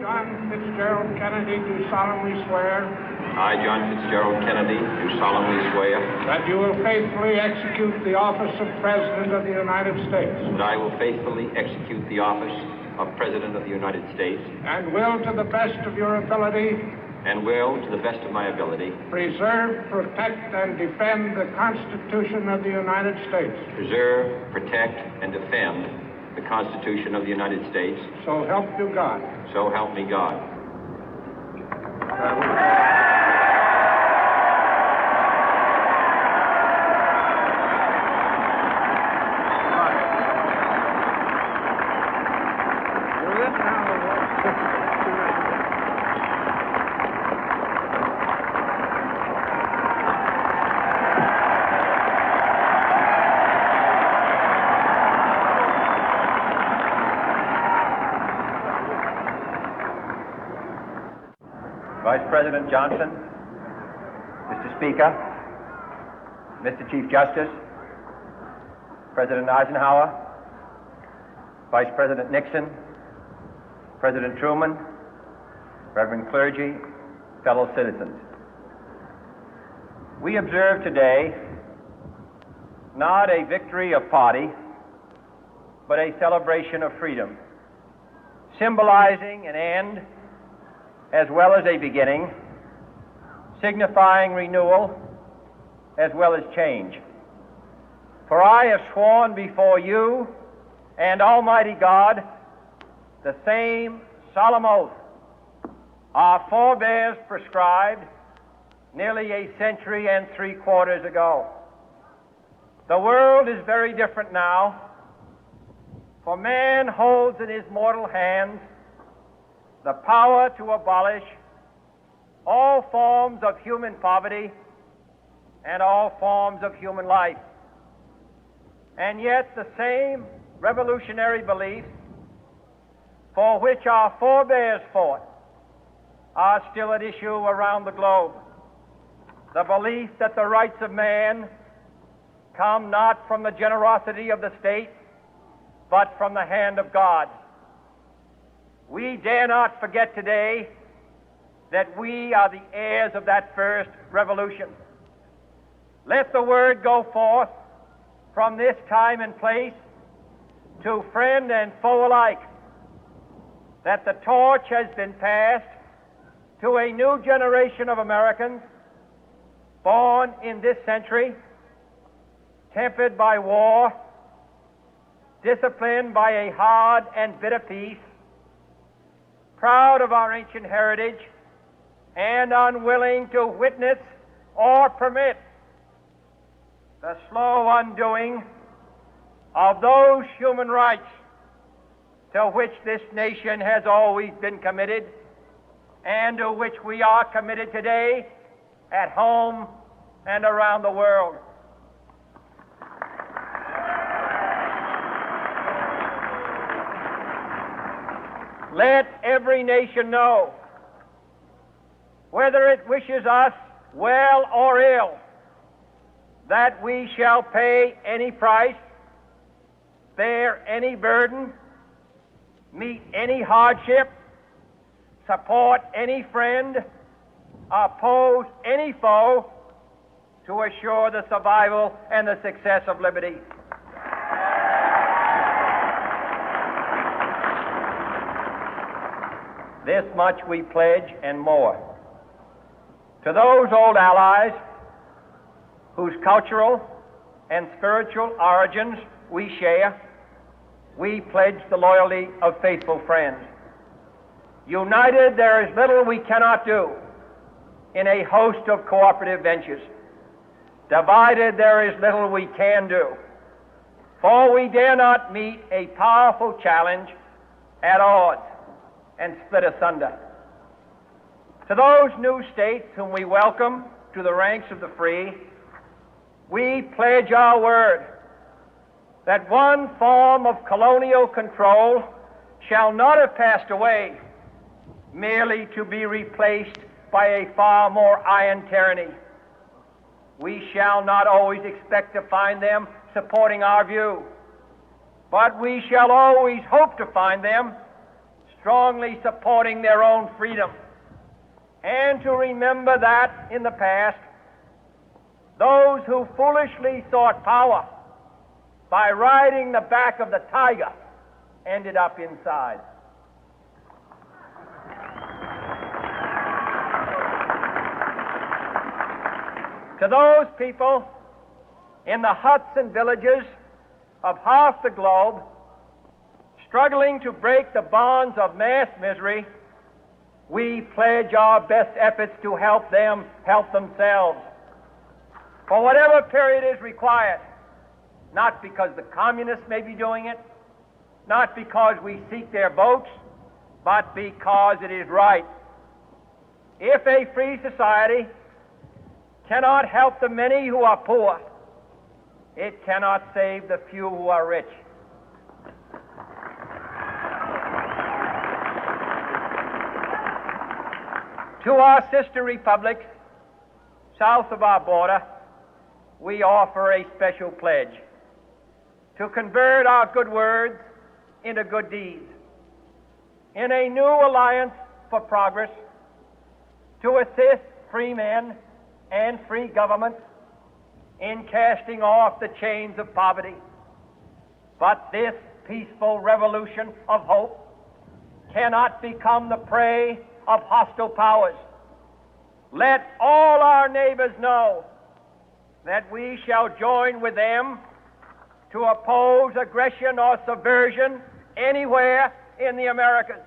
John Fitzgerald Kennedy, do solemnly swear I, John Fitzgerald Kennedy, do solemnly swear that you will faithfully execute the office of President of the United States that I will faithfully execute the office of President of the United States and will, to the best of your ability, and will, to the best of my ability, preserve, protect, and defend the Constitution of the United States. preserve, protect, and defend the Constitution of the United States. So help you God. So help me God. Vice President Johnson, Mr. Speaker, Mr. Chief Justice, President Eisenhower, Vice President Nixon, President Truman, Reverend clergy, fellow citizens. We observe today not a victory of party, but a celebration of freedom, symbolizing an end as well as a beginning, signifying renewal as well as change. For I have sworn before you and Almighty God the same solemn oath our forebears prescribed nearly a century and 3/4 ago. The world is very different now, for man holds in his mortal hands the power to abolish all forms of human poverty and all forms of human life. And yet the same revolutionary beliefs for which our forebears fought are still at issue around the globe. The belief that the rights of man come not from the generosity of the state, but from the hand of God. We dare not forget today that we are the heirs of that first revolution. Let the word go forth from this time and place to friend and foe alike that the torch has been passed to a new generation of Americans born in this century, tempered by war, disciplined by a hard and bitter peace, proud of our ancient heritage, and unwilling to witness or permit the slow undoing of those human rights to which this nation has always been committed and to which we are committed today at home and around the world. Let every nation know, whether it wishes us well or ill, that we shall pay any price, bear any burden, meet any hardship, support any friend, oppose any foe to assure the survival and the success of liberty. This much we pledge and more. To those old allies whose cultural and spiritual origins we share, we pledge the loyalty of faithful friends. United, there is little we cannot do in a host of cooperative ventures. Divided, there is little we can do, for we dare not meet a powerful challenge at odds and split asunder. To those new states whom we welcome to the ranks of the free, we pledge our word that one form of colonial control shall not have passed away, merely to be replaced by a far more iron tyranny. We shall not always expect to find them supporting our view, but we shall always hope to find them strongly supporting their own freedom, and to remember that in the past, those who foolishly sought power by riding the back of the tiger ended up inside. To those people in the huts and villages of half the globe struggling to break the bonds of mass misery, we pledge our best efforts to help them help themselves for whatever period is required, not because the communists may be doing it, not because we seek their votes, but because it is right. If a free society cannot help the many who are poor, it cannot save the few who are rich. To our sister republics south of our border, we offer a special pledge to convert our good words into good deeds, in a new alliance for progress, to assist free men and free governments in casting off the chains of poverty. But this peaceful revolution of hope cannot become the prey of hostile powers. Let all our neighbors know that we shall join with them to oppose aggression or subversion anywhere in the Americas.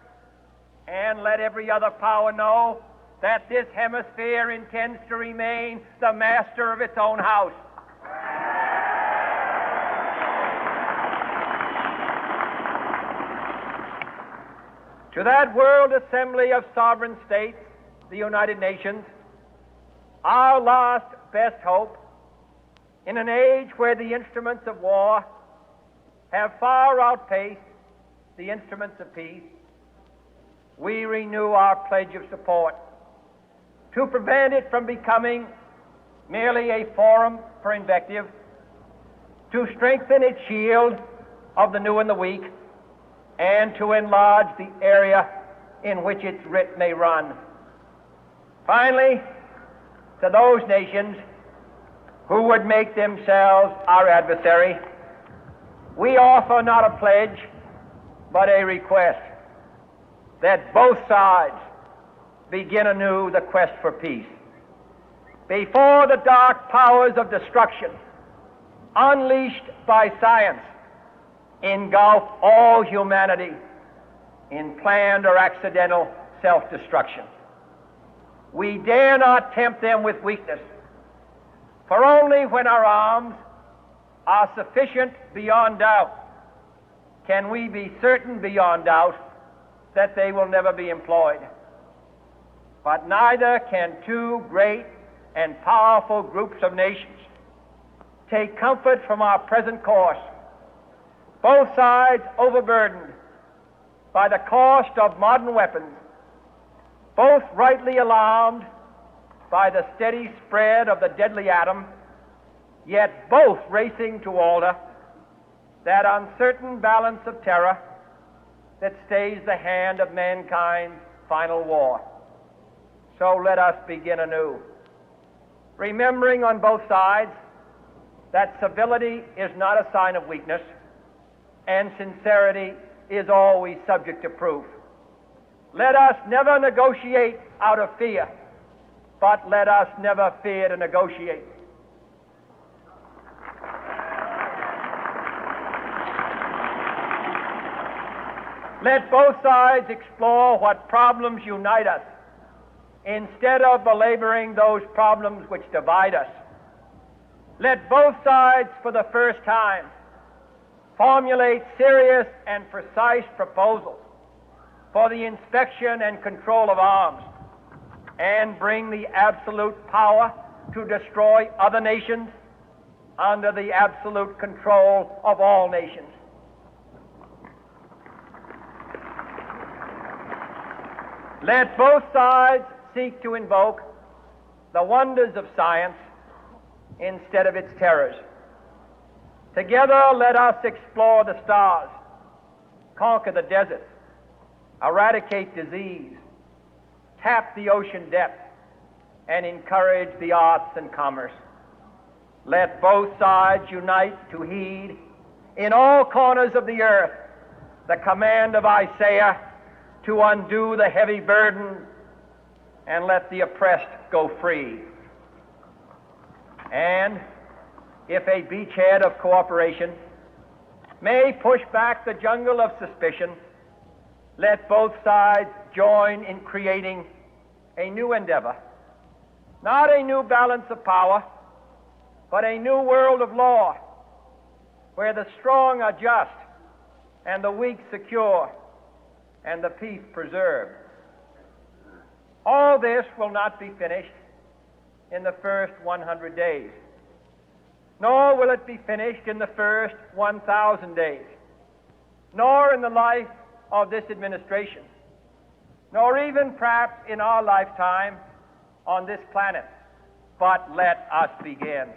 And let every other power know that this hemisphere intends to remain the master of its own house. To that World Assembly of Sovereign States, the United Nations, our last best hope, in an age where the instruments of war have far outpaced the instruments of peace, we renew our pledge of support to prevent it from becoming merely a forum for invective, to strengthen its shield of the new and the weak, and to enlarge the area in which its writ may run. Finally, to those nations who would make themselves our adversary, we offer not a pledge, but a request that both sides begin anew the quest for peace. Before the dark powers of destruction, unleashed by science, engulf all humanity in planned or accidental self-destruction, we dare not tempt them with weakness, for only when our arms are sufficient beyond doubt can we be certain beyond doubt that they will never be employed. But neither can two great and powerful groups of nations take comfort from our present course, both sides overburdened by the cost of modern weapons, both rightly alarmed by the steady spread of the deadly atom, yet both racing to alter that uncertain balance of terror that stays the hand of mankind's final war. So let us begin anew, remembering on both sides that civility is not a sign of weakness, and sincerity is always subject to proof. Let us never negotiate out of fear, but let us never fear to negotiate. Let both sides explore what problems unite us, instead of belaboring those problems which divide us. Let both sides, for the first time, formulate serious and precise proposals for the inspection and control of arms, and bring the absolute power to destroy other nations under the absolute control of all nations. Let both sides seek to invoke the wonders of science instead of its terrors. Together, let us explore the stars, conquer the deserts, eradicate disease, tap the ocean depth, and encourage the arts and commerce. Let both sides unite to heed in all corners of the earth the command of Isaiah to undo the heavy burden and let the oppressed go free. And if a beachhead of cooperation may push back the jungle of suspicion, let both sides join in creating a new endeavor, not a new balance of power, but a new world of law, where the strong are just and the weak secure and the peace preserved. All this will not be finished in the first 100 days, nor will it be finished in the first 1,000 days, nor in the life of this administration, nor even perhaps in our lifetime on this planet. But let us begin.